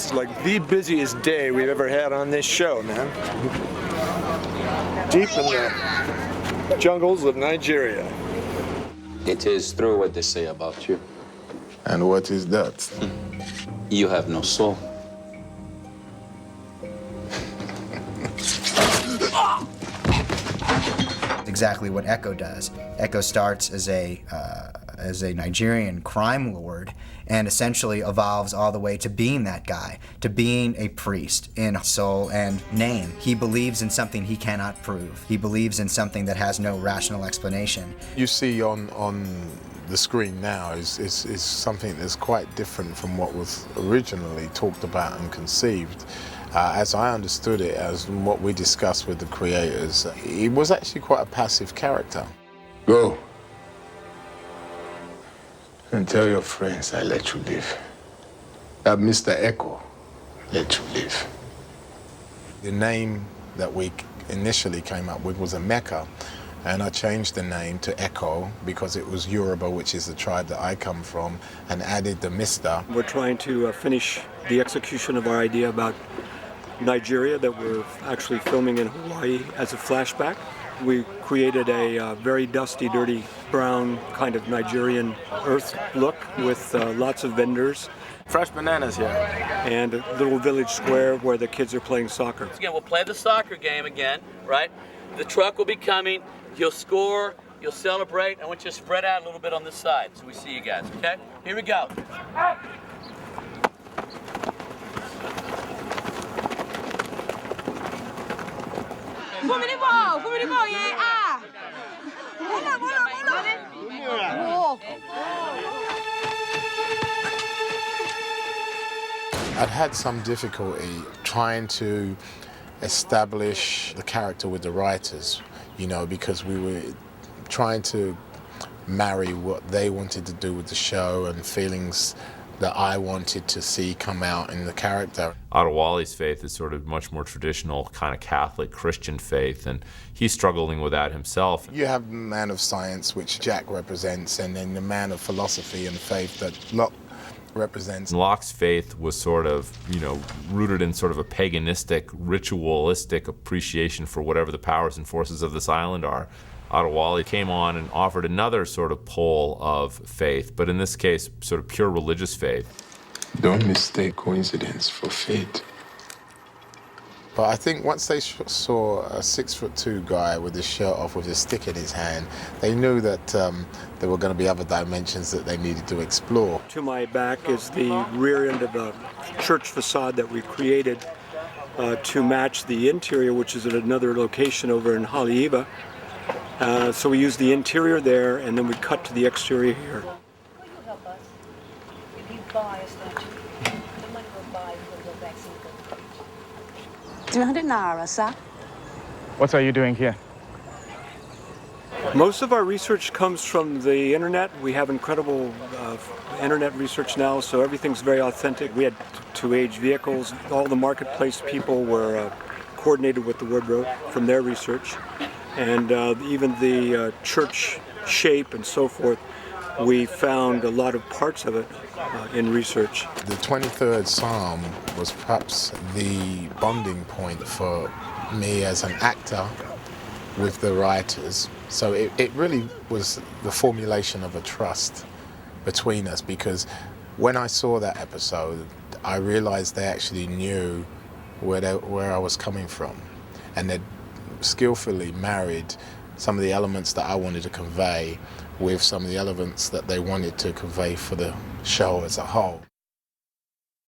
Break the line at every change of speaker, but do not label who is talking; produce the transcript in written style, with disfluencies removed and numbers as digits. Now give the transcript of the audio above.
This is like the busiest day we've ever had on this show, man. Deep in the jungles of Nigeria.
It is true what they say about you.
And what is that?
You have no soul.
Exactly what Echo does. Echo starts as a Nigerian crime lord and essentially evolves all the way to being that guy, to being a priest in soul and name. He believes in something he cannot prove. He believes in something that has no rational explanation.
You see on the screen now is something that's quite different from what was originally talked about and conceived. As I understood it, as what we discussed with the creators, he was actually quite a passive character.
Go and tell your friends I let you live. That Mr. Echo let you live.
The name that we initially came up with was Emeka, and I changed the name to Echo because it was Yoruba, which is the tribe that I come from, and added the Mr.
We're trying to finish the execution of our idea about Nigeria that we're actually filming in Hawaii as a flashback. We created a very dusty, dirty, brown kind of Nigerian earth look with lots of vendors.
Fresh bananas here.
And a little village square where the kids are playing soccer.
Again, we'll play the soccer game again, right? The truck will be coming, you'll score, you'll celebrate. I want you to spread out a little bit on this side so we see you guys, okay? Here we go.
I'd had some difficulty trying to establish the character with the writers, you know, because we were trying to marry what they wanted to do with the show and feelings that I wanted to see come out in the character.
Adewale's faith is sort of much more traditional kind of Catholic Christian faith, and he's struggling with that himself.
You have the man of science, which Jack represents, and then the man of philosophy and faith that Locke represents.
Locke's faith was sort of, you know, rooted in sort of a paganistic, ritualistic appreciation for whatever the powers and forces of this island are. Adewale came on and offered another sort of pole of faith, but in this case, sort of pure religious faith.
Don't mistake coincidence for fate.
But I think once they saw a 6'2" guy with his shirt off with a stick in his hand, they knew that there were going to be other dimensions that they needed to explore.
To my back is the rear end of a church facade that we created to match the interior, which is at another location over in Haleiwa. So we use the interior there, and then we cut to the exterior here.
Will you help us? If you buy a statue, the money we'll buy will go back to the 300 naira, sir.
What are you doing here?
Most of our research comes from the internet. We have incredible internet research now, so everything's very authentic. We had to age vehicles. All the marketplace people were coordinated with the wardrobe from their research. And even the church shape and so forth, we found a lot of parts of it in research.
The 23rd Psalm was perhaps the bonding point for me as an actor with the writers. So it really was the formulation of a trust between us, because when I saw that episode, I realized they actually knew where I was coming from, and they'd skillfully married some of the elements that I wanted to convey with some of the elements that they wanted to convey for the show as a whole.